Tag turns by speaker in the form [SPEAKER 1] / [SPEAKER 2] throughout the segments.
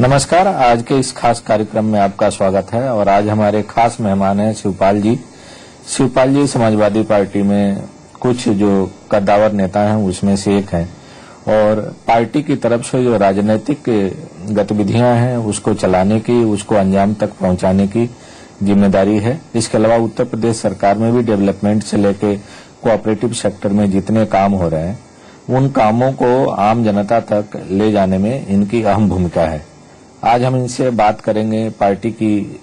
[SPEAKER 1] नमस्कार। आज के इस खास कार्यक्रम में आपका स्वागत है और आज हमारे खास मेहमान हैं शिवपाल जी। शिवपाल जी समाजवादी पार्टी में कुछ जो कद्दावर नेता हैं उसमें से एक हैं और पार्टी की तरफ से जो राजनीतिक गतिविधियां हैं उसको चलाने की, उसको अंजाम तक पहुंचाने की जिम्मेदारी है। इसके अलावा उत्तर प्रदेश सरकार में भी डेवलपमेंट से लेके कोऑपरेटिव सेक्टर में जितने काम हो रहे हैं उन कामों को आम जनता तक ले जाने में इनकी अहम भूमिका है। आज हम इनसे बात करेंगे पार्टी की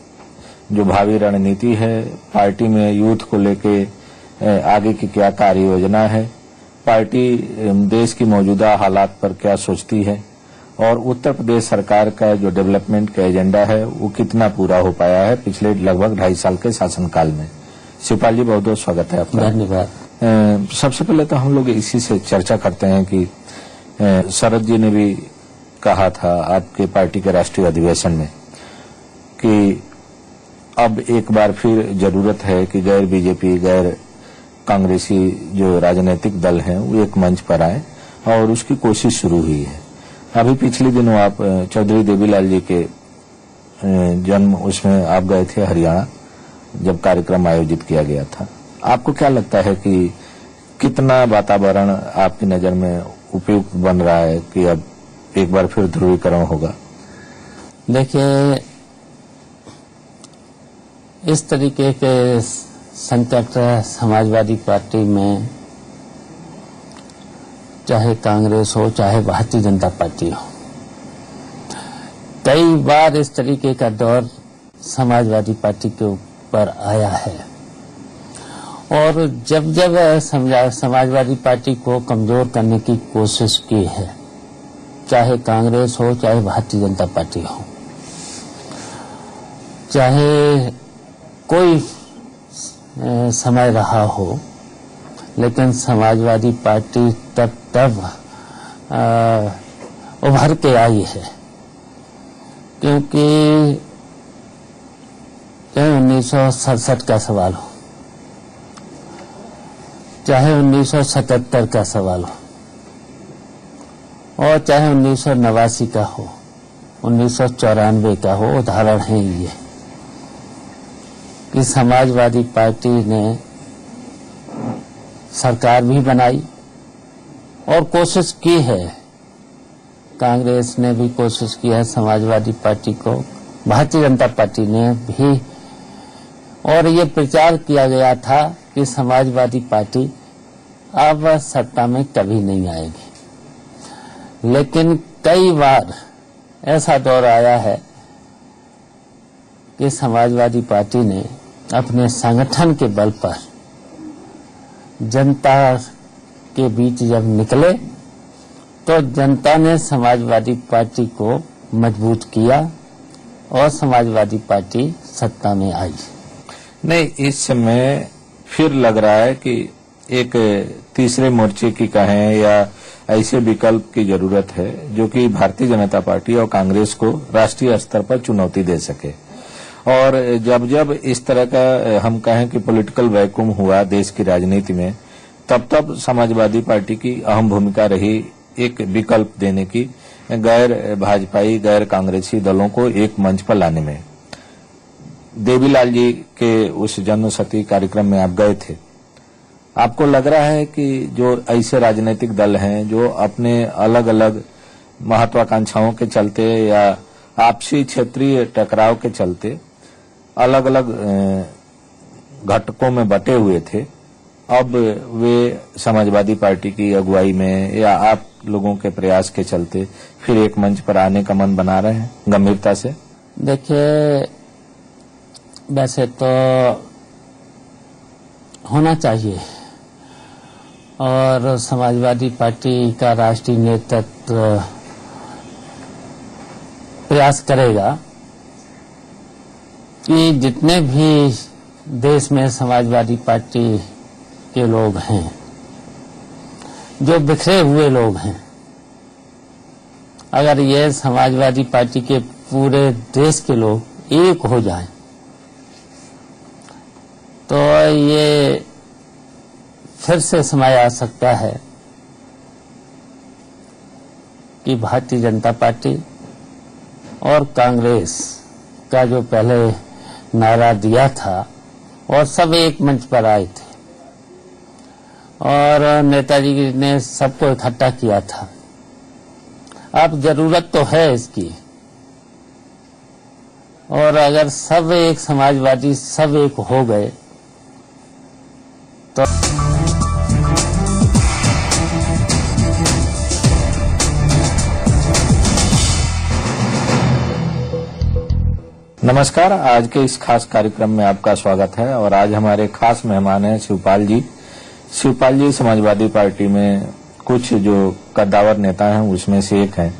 [SPEAKER 1] जो भावी रणनीति है, पार्टी में यूथ को लेके आगे की क्या कार्य योजना है, पार्टी देश की मौजूदा हालात पर क्या सोचती है और उत्तर प्रदेश सरकार का जो डेवलपमेंट का एजेंडा है वो कितना पूरा हो पाया है पिछले लगभग 2.5 साल के शासनकाल में। शिवपाल जी बहुत बहुत स्वागत है आपका।
[SPEAKER 2] धन्यवाद।
[SPEAKER 1] सबसे पहले तो हम लोग इसी से चर्चा करते हैं कि शरद जी ने भी कहा था आपके पार्टी के राष्ट्रीय अधिवेशन में कि अब एक बार फिर जरूरत है कि गैर बीजेपी, गैर कांग्रेसी जो राजनीतिक दल हैं वो एक मंच पर आए और उसकी कोशिश शुरू हुई है। अभी पिछले दिनों आप चौधरी देवीलाल जी के जन्म उसमें आप गए थे हरियाणा, जब कार्यक्रम आयोजित किया गया था। आपको क्या लगता है कि कितना वातावरण आपकी नजर में उपयुक्त बन रहा है कि अब एक बार फिर ध्रुवीकरण होगा?
[SPEAKER 2] देखिए, इस तरीके के संकट समाजवादी पार्टी में चाहे कांग्रेस हो चाहे भारतीय जनता पार्टी हो, कई बार इस तरीके का दौर समाजवादी पार्टी के ऊपर आया है और जब जब समाजवादी पार्टी को कमजोर करने की कोशिश की है, चाहे कांग्रेस हो चाहे भारतीय जनता पार्टी हो, चाहे कोई समय रहा हो, लेकिन समाजवादी पार्टी तब उभर के आई है। क्योंकि चाहे 1967 का सवाल हो, चाहे 1977 का सवाल हो और चाहे 1989 का हो, 1994 का हो, उदाहरण है ये कि समाजवादी पार्टी ने सरकार भी बनाई और कोशिश की है, कांग्रेस ने भी कोशिश की है समाजवादी पार्टी को, भारतीय जनता पार्टी ने भी, और ये प्रचार किया गया था कि समाजवादी पार्टी अब सत्ता में कभी नहीं आएगी। लेकिन कई बार ऐसा दौर आया है कि समाजवादी पार्टी ने अपने संगठन के बल पर जनता के बीच जब निकले तो जनता ने समाजवादी पार्टी को मजबूत किया और समाजवादी पार्टी सत्ता में आई।
[SPEAKER 1] नहीं, इस समय फिर लग रहा है कि एक तीसरे मोर्चे की कहें या ऐसे विकल्प की जरूरत है जो कि भारतीय जनता पार्टी और कांग्रेस को राष्ट्रीय स्तर पर चुनौती दे सके। और जब जब इस तरह का हम कहें कि पॉलिटिकल वैक्यूम हुआ देश की राजनीति में, तब समाजवादी पार्टी की अहम भूमिका रही एक विकल्प देने की, गैर भाजपाई, गैर कांग्रेसी दलों को एक मंच पर लाने में। देवीलाल जी के उस जन्मशती कार्यक्रम में आप गए थे। आपको लग रहा है कि जो ऐसे राजनीतिक दल हैं जो अपने अलग अलग महत्वाकांक्षाओं के चलते या आपसी क्षेत्रीय टकराव के चलते अलग अलग घटकों में बटे हुए थे, अब वे समाजवादी पार्टी की अगुवाई में या आप लोगों के प्रयास के चलते फिर एक मंच पर आने का मन बना रहे हैं गंभीरता से?
[SPEAKER 2] देखिए, वैसे तो होना चाहिए और समाजवादी पार्टी का राष्ट्रीय नेतृत्व प्रयास करेगा कि जितने भी देश में समाजवादी पार्टी के लोग हैं, जो बिखरे हुए लोग हैं, अगर ये समाजवादी पार्टी के पूरे देश के लोग एक हो जाएं तो ये फिर से समय आ सकता है कि भारतीय जनता पार्टी और कांग्रेस का जो पहले नारा दिया था और सब एक मंच पर आए थे और नेताजी ने सबको इकट्ठा किया था। अब जरूरत तो है इसकी, और अगर सब एक समाजवादी सब एक हो गए तो
[SPEAKER 1] नमस्कार। आज के इस खास कार्यक्रम में आपका स्वागत है और आज हमारे खास मेहमान हैं शिवपाल जी। शिवपाल जी समाजवादी पार्टी में कुछ जो कद्दावर नेता हैं उसमें से एक हैं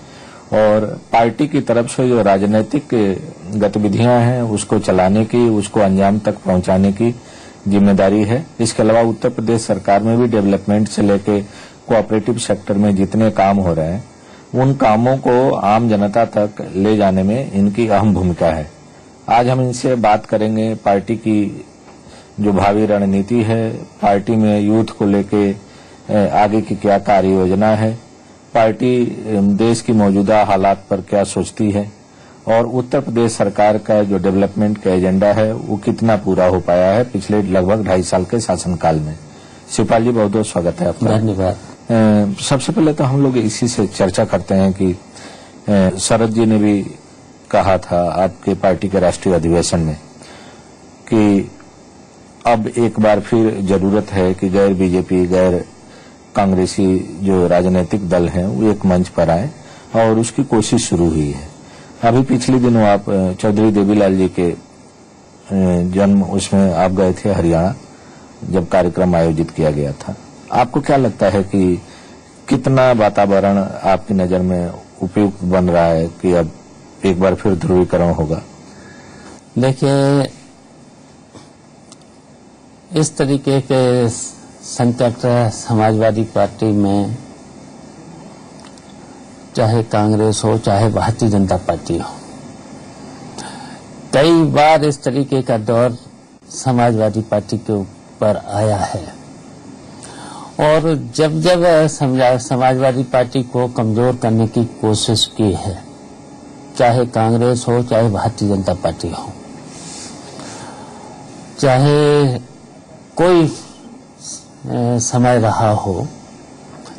[SPEAKER 1] और पार्टी की तरफ से जो राजनीतिक गतिविधियां हैं उसको चलाने की, उसको अंजाम तक पहुंचाने की जिम्मेदारी है। इसके अलावा उत्तर प्रदेश सरकार में भी डेवलपमेंट से लेके कोऑपरेटिव सेक्टर में जितने काम हो रहे हैं उन कामों को आम जनता तक ले जाने में इनकी अहम भूमिका है। आज हम इनसे बात करेंगे पार्टी की जो भावी रणनीति है, पार्टी में यूथ को लेके आगे की क्या कार्य योजना है, पार्टी देश की मौजूदा हालात पर क्या सोचती है और उत्तर प्रदेश सरकार का जो डेवलपमेंट का एजेंडा है वो कितना पूरा हो पाया है पिछले लगभग 2.5 साल के शासनकाल में। शिवपाल जी बहुत बहुत स्वागत है आपका।
[SPEAKER 2] धन्यवाद।
[SPEAKER 1] सबसे पहले तो हम लोग इसी से चर्चा करते हैं कि शरद जी ने भी कहा था आपके पार्टी के राष्ट्रीय अधिवेशन में कि अब एक बार फिर जरूरत है कि गैर बीजेपी गैर कांग्रेसी जो राजनीतिक दल हैं वो एक मंच पर आए और उसकी कोशिश शुरू हुई है। अभी पिछले दिनों आप चौधरी देवीलाल जी के जन्म उसमें आप गए थे हरियाणा, जब कार्यक्रम आयोजित किया गया था। आपको क्या लगता है कि कितना वातावरण आपकी नजर में उपयुक्त बन रहा है कि अब एक बार फिर ध्रुवीकरण होगा?
[SPEAKER 2] देखिए, इस तरीके के संकट समाजवादी पार्टी में चाहे कांग्रेस हो चाहे भारतीय जनता पार्टी हो, कई बार इस तरीके का दौर समाजवादी पार्टी के ऊपर आया है और जब जब समाजवादी पार्टी को कमजोर करने की कोशिश की है, चाहे कांग्रेस हो चाहे भारतीय जनता पार्टी हो, चाहे कोई समय रहा हो,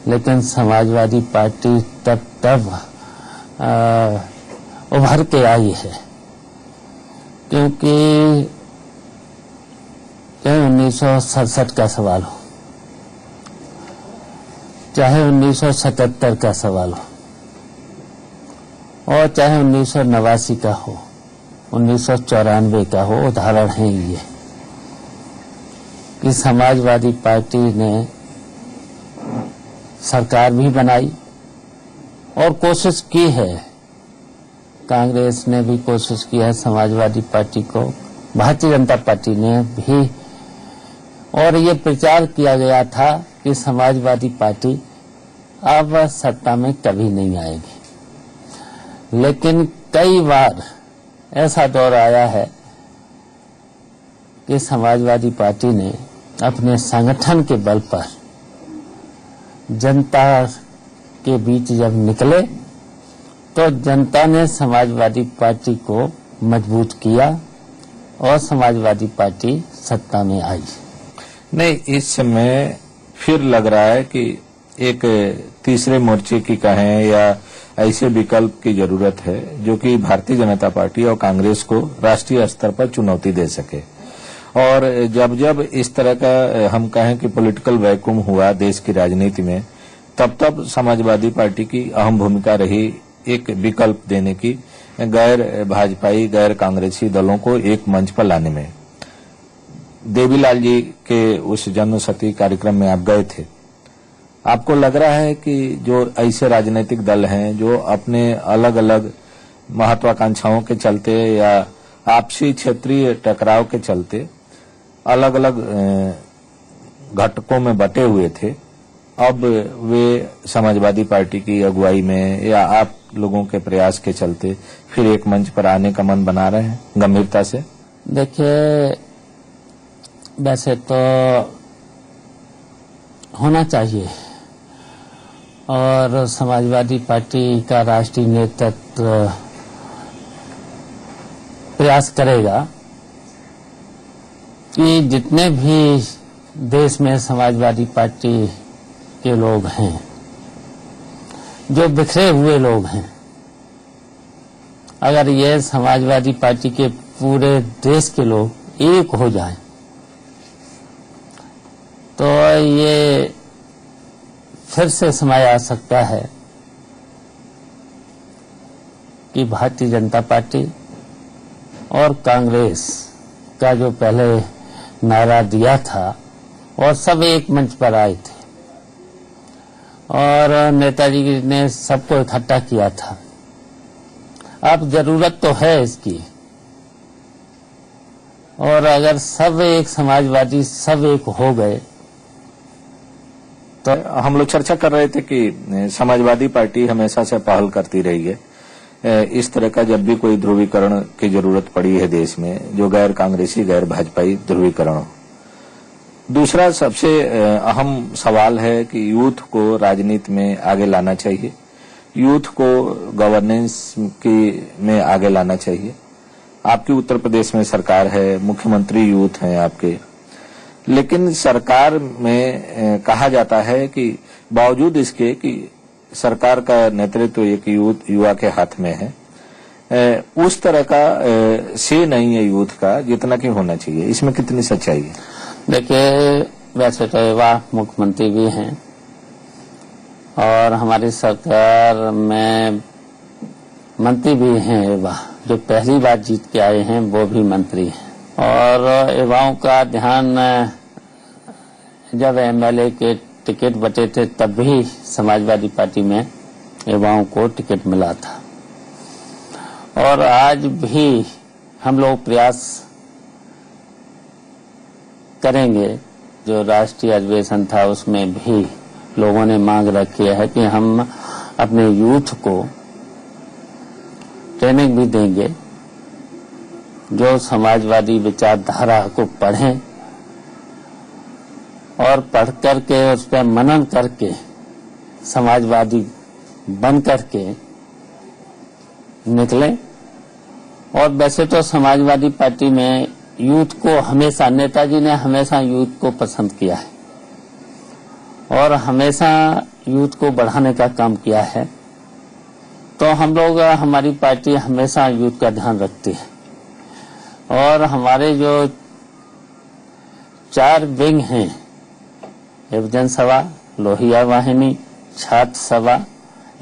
[SPEAKER 2] लेकिन समाजवादी पार्टी तब उभर के आई है। क्योंकि चाहे 1967 का सवाल हो, चाहे 1977 का सवाल हो और चाहे 1989 का हो, 1994 का हो, उदाहरण है ये कि समाजवादी पार्टी ने सरकार भी बनाई और कोशिश की है, कांग्रेस ने भी कोशिश की है समाजवादी पार्टी को, भारतीय जनता पार्टी ने भी, और ये प्रचार किया गया था कि समाजवादी पार्टी अब सत्ता में कभी नहीं आएगी। लेकिन कई बार ऐसा दौर आया है कि समाजवादी पार्टी ने अपने संगठन के बल पर जनता के बीच जब निकले तो जनता ने समाजवादी पार्टी को मजबूत किया और समाजवादी पार्टी सत्ता में आई।
[SPEAKER 1] नहीं, इस समय फिर लग रहा है कि एक तीसरे मोर्चे की कहें या ऐसे विकल्प की जरूरत है जो कि भारतीय जनता पार्टी और कांग्रेस को राष्ट्रीय स्तर पर चुनौती दे सके। और जब जब इस तरह का हम कहें कि पॉलिटिकल वैक्यूम हुआ देश की राजनीति में, तब समाजवादी पार्टी की अहम भूमिका रही एक विकल्प देने की, गैर भाजपाई गैर कांग्रेसी दलों को एक मंच पर लाने में। देवीलाल जी के उस जन्म शती कार्यक्रम में आप गए थे। आपको लग रहा है कि जो ऐसे राजनीतिक दल हैं जो अपने अलग अलग महत्वाकांक्षाओं के चलते या आपसी क्षेत्रीय टकराव के चलते अलग अलग घटकों में बटे हुए थे, अब वे समाजवादी पार्टी की अगुवाई में या आप लोगों के प्रयास के चलते फिर एक मंच पर आने का मन बना रहे हैं गंभीरता से?
[SPEAKER 2] देखिए, वैसे तो होना चाहिए और समाजवादी पार्टी का राष्ट्रीय नेतृत्व प्रयास करेगा कि जितने भी देश में समाजवादी पार्टी के लोग हैं, जो बिखरे हुए लोग हैं, अगर ये समाजवादी पार्टी के पूरे देश के लोग एक हो जाएं, तो ये फिर से समय आ सकता है कि भारतीय जनता पार्टी और कांग्रेस का जो पहले नारा दिया था और सब एक मंच पर आए थे और नेताजी ने सबको इकट्ठा किया था। अब जरूरत तो है इसकी, और अगर सब एक समाजवादी सब एक हो गए
[SPEAKER 1] तो हम लोग चर्चा कर रहे थे कि समाजवादी पार्टी हमेशा से पहल करती रही है इस तरह का, जब भी कोई ध्रुवीकरण की जरूरत पड़ी है देश में, जो गैर कांग्रेसी गैर भाजपाई ध्रुवीकरण हो। दूसरा सबसे अहम सवाल है कि यूथ को राजनीति में आगे लाना चाहिए, यूथ को गवर्नेंस में आगे लाना चाहिए। आपकी उत्तर प्रदेश में सरकार है, मुख्यमंत्री यूथ हैं आपके, लेकिन सरकार में कहा जाता है कि बावजूद इसके कि सरकार का नेतृत्व एक युवा के हाथ में है, उस तरह का से नहीं है यूथ का जितना कि होना चाहिए। इसमें कितनी सच्चाई है?
[SPEAKER 2] देखिए, वैसे तो युवा मुख्यमंत्री भी हैं और हमारी सरकार में मंत्री भी हैं युवा, जो पहली बार जीत के आए हैं वो भी मंत्री हैं। और युवाओं का ध्यान जब एमएलए के टिकट बचे थे तब भी समाजवादी पार्टी में युवाओं को टिकट मिला था, और आज भी हम लोग प्रयास करेंगे। जो राष्ट्रीय अधिवेशन था उसमें भी लोगों ने मांग रखी है कि हम अपने यूथ को ट्रेनिंग भी देंगे, जो समाजवादी विचारधारा को पढ़ें और पढ़ करके उस पर मनन करके समाजवादी बन करके निकलें। और वैसे तो समाजवादी पार्टी में यूथ को हमेशा, नेताजी ने हमेशा यूथ को पसंद किया है और हमेशा यूथ को बढ़ाने का काम किया है, तो हम लोग, हमारी पार्टी हमेशा यूथ का ध्यान रखती है। और हमारे जो 4 विंग हैं, युवजन सभा, लोहिया वाहिनी, छात्र सभा,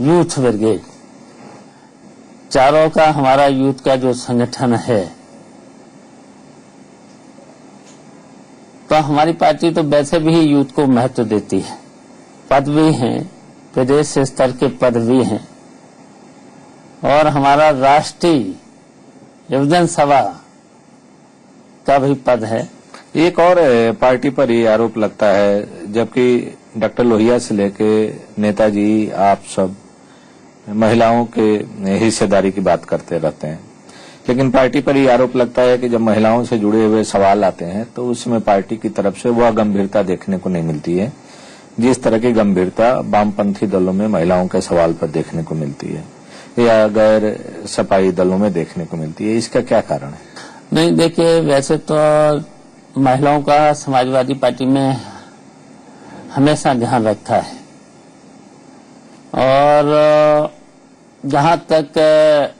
[SPEAKER 2] यूथ ब्रिगेड, चारों का हमारा यूथ का जो संगठन है, तो हमारी पार्टी तो वैसे भी यूथ को महत्व देती है। पद भी हैं, प्रदेश स्तर के पद भी हैं, और हमारा राष्ट्रीय युवजन सभा का भी पद है।
[SPEAKER 1] एक और पार्टी पर ये आरोप लगता है, जबकि डॉक्टर लोहिया से लेके नेताजी आप सब महिलाओं के हिस्सेदारी की बात करते रहते हैं, लेकिन पार्टी पर ये आरोप लगता है कि जब महिलाओं से जुड़े हुए सवाल आते हैं तो उसमें पार्टी की तरफ से वह गंभीरता देखने को नहीं मिलती है जिस तरह की गंभीरता वामपंथी दलों में महिलाओं के सवाल पर देखने को मिलती है या गैर सपाई दलों में देखने को मिलती है। इसका क्या कारण है?
[SPEAKER 2] नहीं, देखिए, वैसे तो महिलाओं का समाजवादी पार्टी में हमेशा ध्यान रखा है, और जहां तक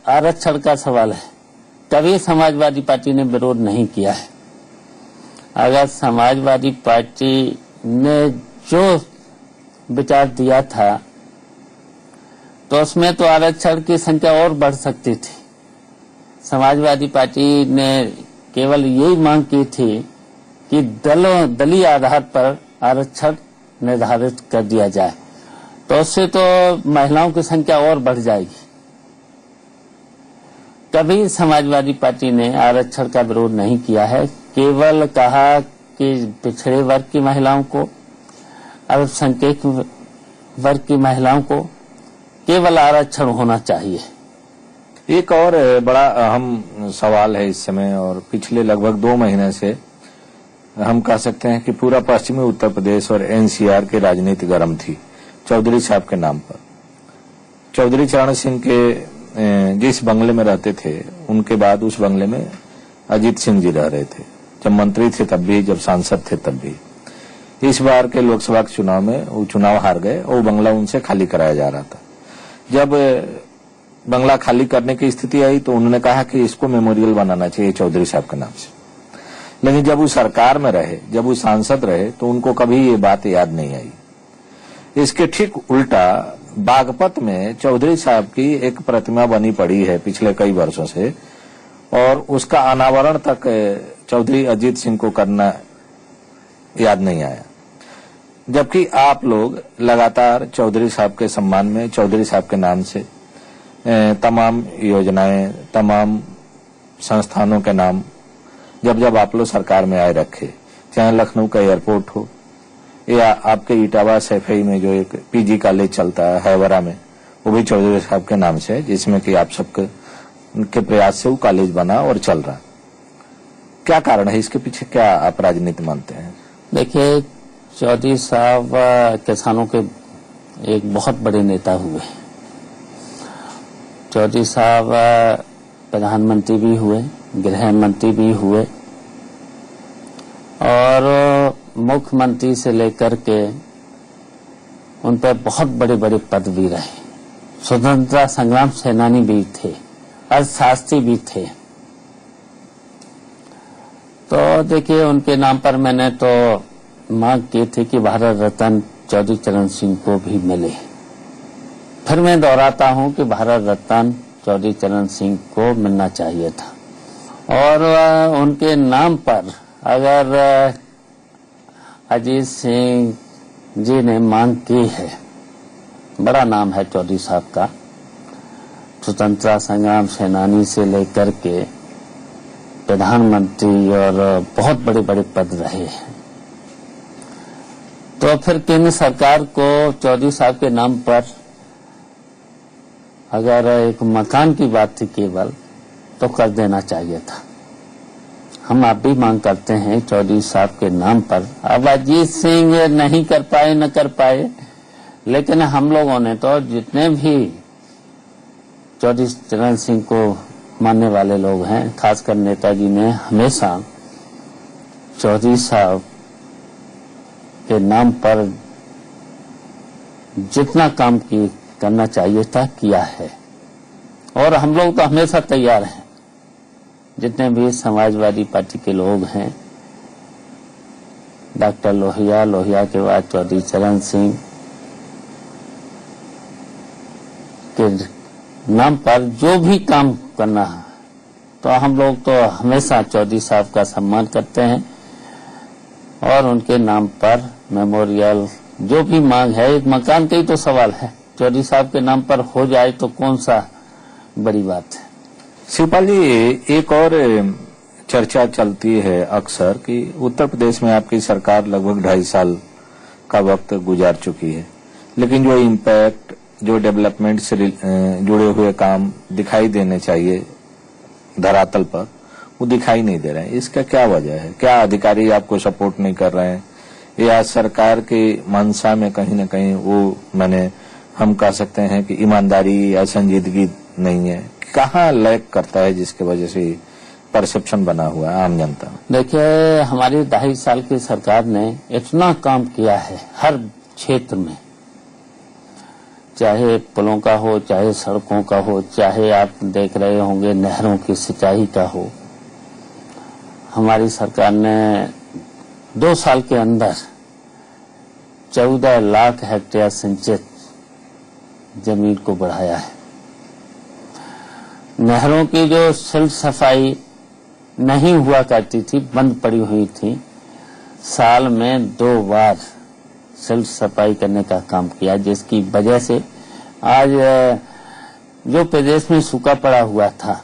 [SPEAKER 2] आरक्षण का सवाल है, कभी समाजवादी पार्टी ने विरोध नहीं किया है। अगर समाजवादी पार्टी ने जो विचार दिया था तो उसमें तो आरक्षण की संख्या और बढ़ सकती थी। समाजवादी पार्टी ने केवल यही मांग की थी कि दलीय आधार पर आरक्षण निर्धारित कर दिया जाए, तो उससे तो महिलाओं की संख्या और बढ़ जाएगी। कभी समाजवादी पार्टी ने आरक्षण का विरोध नहीं किया है, केवल कहा कि पिछड़े वर्ग की महिलाओं को, अल्पसंख्यक वर्ग की महिलाओं को केवल आरक्षण होना चाहिए।
[SPEAKER 1] एक और बड़ा अहम सवाल है इस समय, और पिछले लगभग 2 महीने से हम कह सकते हैं कि पूरा पश्चिमी उत्तर प्रदेश और एनसीआर की राजनीति गर्म थी चौधरी साहब के नाम पर। चौधरी चरण सिंह के जिस बंगले में रहते थे उनके बाद उस बंगले में अजीत सिंह जी रह रहे थे। जब मंत्री थे तब भी, जब सांसद थे तब भी। इस बार के लोकसभा के चुनाव में वो चुनाव हार गए और वो बंगला उनसे खाली कराया जा रहा था। जब बंगला खाली करने की स्थिति आई तो उन्होंने कहा कि इसको मेमोरियल बनाना चाहिए चौधरी साहब के नाम से। लेकिन जब वो सरकार में रहे, जब वो सांसद रहे, तो उनको कभी ये बात याद नहीं आई। इसके ठीक उल्टा बागपत में चौधरी साहब की एक प्रतिमा बनी पड़ी है पिछले कई वर्षों से, और उसका अनावरण तक चौधरी अजीत सिंह को करना याद नहीं आया। जबकि आप लोग लगातार चौधरी साहब के सम्मान में, चौधरी साहब के नाम से तमाम योजनाएं, तमाम संस्थानों के नाम जब जब आप लोग सरकार में आए रखे, चाहे लखनऊ का एयरपोर्ट हो या आपके इटावा सैफई में जो एक पीजी कॉलेज चलता है हैवरा में, वो भी चौधरी साहब के नाम से है, जिसमें कि आप सबके के प्रयास से वो कॉलेज बना और चल रहा। क्या कारण है इसके पीछे, क्या आप राजनीति मानते हैं?
[SPEAKER 2] देखिए, चौधरी साहब किसानों के एक बहुत बड़े नेता हुए। चौधरी साहब प्रधानमंत्री भी हुए, गृह मंत्री भी हुए, और मुख्यमंत्री से लेकर के उन पर बहुत बड़े बड़े पद भी रहे। स्वतंत्रता संग्राम सेनानी भी थे, अर्थशास्त्री भी थे। तो देखिए, उनके नाम पर मैंने तो मांग की थी कि भारत रत्न चौधरी चरण सिंह को भी मिले। फिर मैं दोहराता हूं कि भारत रत्न चौधरी चरण सिंह को मिलना चाहिए था, और उनके नाम पर अगर अजीत सिंह जी ने मांग की है, बड़ा नाम है चौधरी साहब का, स्वतंत्रता संग्राम सेनानी से लेकर के प्रधानमंत्री और बहुत बड़े बड़े पद रहे हैं। तो फिर केंद्र सरकार को चौधरी साहब के नाम पर अगर एक मकान की बात थी केवल, तो कर देना चाहिए था। हम आप भी मांग करते हैं चौधरी साहब के नाम पर। अब अजीत सिंह नहीं कर पाए, न कर पाए, लेकिन हम लोगों ने तो, जितने भी चौधरी चरण सिंह को मानने वाले लोग हैं, खासकर नेताजी ने हमेशा चौधरी साहब के नाम पर जितना काम करना चाहिए था किया है। और हम लोग तो हमेशा तैयार हैं, जितने भी समाजवादी पार्टी के लोग हैं, डॉक्टर लोहिया, लोहिया के बाद चौधरी चरण सिंह के नाम पर जो भी काम करना है, तो हम लोग तो हमेशा चौधरी साहब का सम्मान करते हैं, और उनके नाम पर मेमोरियल जो भी मांग है, एक मकान का ही तो सवाल है, चौधरी साहब के नाम पर हो जाए तो कौन सा बड़ी बात है।
[SPEAKER 1] शिवपाल जी, एक और चर्चा चलती है अक्सर कि उत्तर प्रदेश में आपकी सरकार लगभग 2.5 साल का वक्त गुजार चुकी है, लेकिन जो इम्पैक्ट, जो डेवलपमेंट से जुड़े हुए काम दिखाई देने चाहिए धरातल पर, वो दिखाई नहीं दे रहे हैं। इसका क्या वजह है? क्या अधिकारी आपको सपोर्ट नहीं कर रहे हैं, या सरकार की मंशा में कहीं न कहीं वो हम कह सकते हैं कि ईमानदारी या संजीदगी नहीं है? कहाँ लैक करता है जिसके वजह से परसेप्शन बना हुआ है आम जनता?
[SPEAKER 2] देखिए, हमारी 2.5 साल की सरकार ने इतना काम किया है हर क्षेत्र में, चाहे पुलों का हो, चाहे सड़कों का हो, चाहे आप देख रहे होंगे नहरों की सिंचाई का हो। हमारी सरकार ने 2 साल के अंदर 14 लाख हेक्टेयर सिंचित जमीन को बढ़ाया है। नहरों की जो सिल्ट सफाई नहीं हुआ करती थी, बंद पड़ी हुई थी, साल में 2 बार सिल्ट सफाई करने का काम किया, जिसकी वजह से आज जो प्रदेश में सूखा पड़ा हुआ था,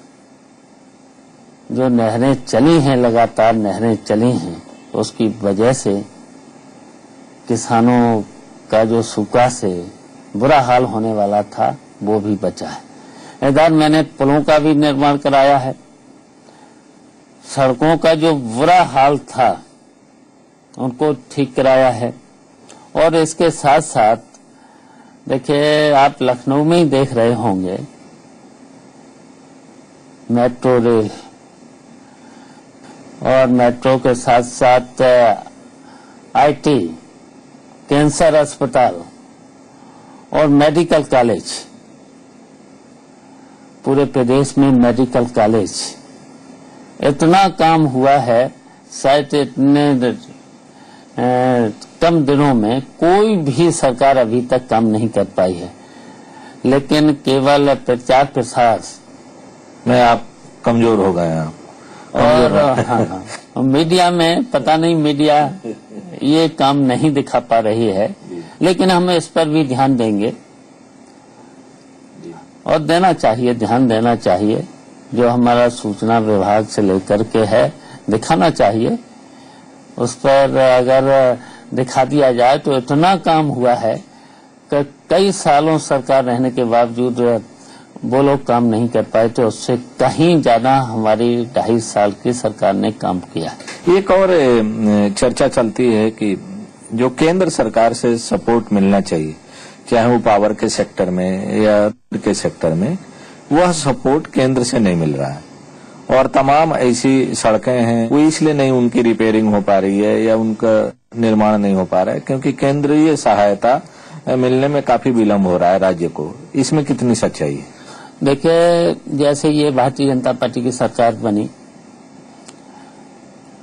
[SPEAKER 2] जो नहरें चली हैं, लगातार नहरें चली हैं, उसकी वजह से किसानों का जो सूखा से बुरा हाल होने वाला था वो भी बचा है। इधर मैंने पुलों का भी निर्माण कराया है, सड़कों का जो बुरा हाल था उनको ठीक कराया है, और इसके साथ साथ देखिए, आप लखनऊ में ही देख रहे होंगे मेट्रो रेल और मेट्रो के साथ साथ आईटी, कैंसर अस्पताल और मेडिकल कॉलेज, पूरे प्रदेश में मेडिकल कॉलेज, इतना काम हुआ है शायद इतने कम दिनों में कोई भी सरकार अभी तक काम नहीं कर पाई है। लेकिन केवल प्रचार प्रसार
[SPEAKER 1] में आप कमजोर हो गए हैं।
[SPEAKER 2] और मीडिया में पता नहीं मीडिया ये काम नहीं दिखा पा रही है, लेकिन हम इस पर भी ध्यान देंगे और देना चाहिए, ध्यान देना चाहिए। जो हमारा सूचना विभाग से लेकर के है दिखाना चाहिए, उस पर अगर दिखा दिया जाए तो इतना काम हुआ है कि कई सालों सरकार रहने के बावजूद वो लोग काम नहीं कर पाए, तो उससे कहीं ज्यादा हमारी 2.5 साल की सरकार ने काम किया।
[SPEAKER 1] एक और चर्चा चलती है कि जो केंद्र सरकार से सपोर्ट मिलना चाहिए, चाहे वो पावर के सेक्टर में या के सेक्टर में, वह सपोर्ट केंद्र से नहीं मिल रहा है। और तमाम ऐसी सड़कें हैं वो इसलिए नहीं उनकी रिपेयरिंग हो पा रही है या उनका निर्माण नहीं हो पा रहा है क्योंकि केंद्रीय सहायता मिलने में काफी विलम्ब हो रहा है राज्य को। इसमें कितनी सच्चाई है?
[SPEAKER 2] देखिए, जैसे ये भारतीय जनता पार्टी की सरकार बनी,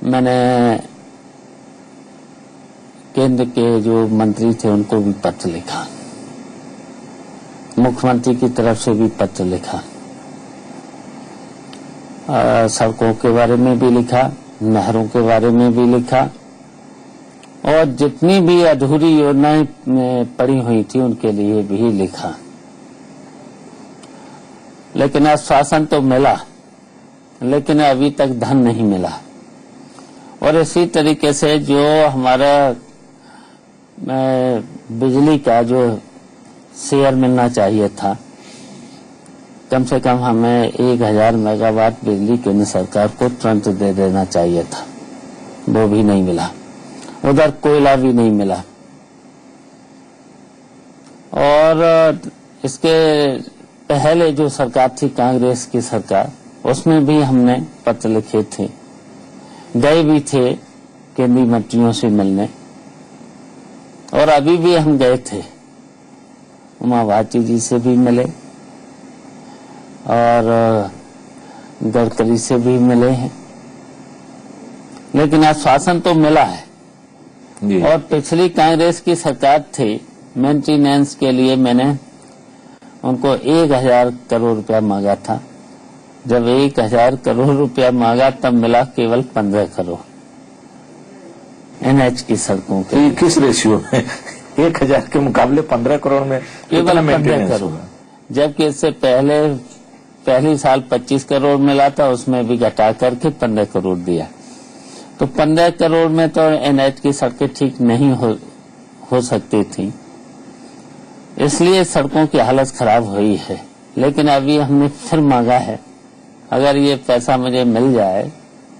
[SPEAKER 2] मैंने केंद्र के जो मंत्री थे उनको भी पत्र लिखा, मुख्यमंत्री की तरफ से भी पत्र लिखा, सड़कों के बारे में भी लिखा, नहरों के बारे में भी लिखा और जितनी भी अधूरी योजनाएं पड़ी हुई थी उनके लिए भी लिखा। लेकिन आश्वासन तो मिला, लेकिन अभी तक धन नहीं मिला। और इसी तरीके से जो हमारा बिजली का जो शेयर मिलना चाहिए था, कम से कम हमें 1000 मेगावाट बिजली केंद्र सरकार को तुरंत दे देना चाहिए था, वो भी नहीं मिला। उधर कोयला भी नहीं मिला। और इसके पहले जो सरकार थी कांग्रेस की सरकार, उसमें भी हमने पत्र लिखे थे, गए भी थे केंद्रीय मंत्रियों से मिलने, और अभी भी हम गए थे, उमा भारती जी से भी मिले और गडकरी से भी मिले हैं, लेकिन आश्वासन तो मिला है। और पिछली कांग्रेस की सरकार थी, मेंटेनेंस के लिए मैंने उनको 1000 करोड़ रुपया मांगा था। जब 1000 करोड़ रुपया मांगा तब मिला केवल 15 करोड़ एनएच की सड़कों के।
[SPEAKER 1] किस रेशियो में? 1000 के मुकाबले 15 करोड़ में
[SPEAKER 2] केवल 15 करोड़, जबकि इससे पहली साल 25 करोड़ मिला था, उसमें भी घटा करके 15 करोड़ दिया। तो 15 करोड़ में तो एनएच की सड़कें ठीक नहीं हो सकती थी, इसलिए सड़कों की हालत खराब हुई है। लेकिन अभी हमने फिर मांगा है, अगर ये पैसा मुझे मिल जाए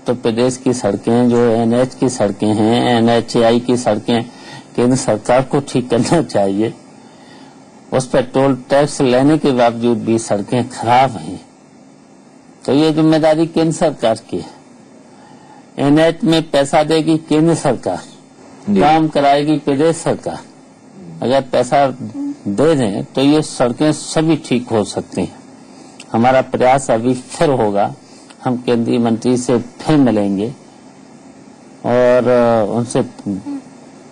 [SPEAKER 2] तो प्रदेश की सड़कें जो एनएच की सड़कें हैं, एनएचएआई की सड़कें, केंद्र सरकार को ठीक करना चाहिए। उस पर टोल टैक्स लेने के बावजूद भी सड़कें खराब हैं, तो ये जिम्मेदारी केंद्र सरकार की है। एनएच में पैसा देगी केंद्र सरकार, काम कराएगी प्रदेश सरकार। अगर पैसा दे दें तो ये सड़कें सभी ठीक हो सकती हैं। हमारा प्रयास अभी फिर होगा, हम केंद्रीय मंत्री से फिर मिलेंगे और उनसे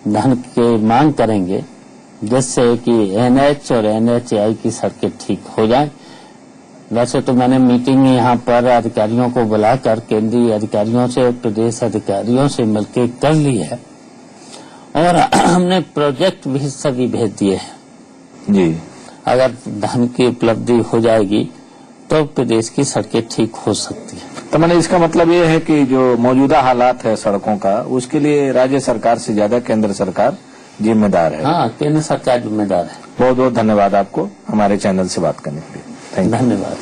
[SPEAKER 2] धन की मांग करेंगे, जिससे कि एनएच और एनएचएआई की सड़कें ठीक हो जाएं। वैसे तो मैंने मीटिंग यहाँ पर अधिकारियों को बुलाकर केंद्रीय अधिकारियों से, प्रदेश अधिकारियों से मिलकर कर ली है और हमने प्रोजेक्ट भी सभी भेज दिए हैं
[SPEAKER 1] जी।
[SPEAKER 2] अगर धन की उपलब्धि हो जाएगी तो प्रदेश की सड़कें ठीक हो सकती है।
[SPEAKER 1] तो मैंने इसका मतलब ये है कि जो मौजूदा हालात है सड़कों का, उसके लिए राज्य सरकार से ज्यादा केंद्र सरकार जिम्मेदार है।
[SPEAKER 2] हाँ, केंद्र सरकार जिम्मेदार है।
[SPEAKER 1] बहुत बहुत धन्यवाद आपको हमारे चैनल से बात करने के लिए।
[SPEAKER 2] धन्यवाद।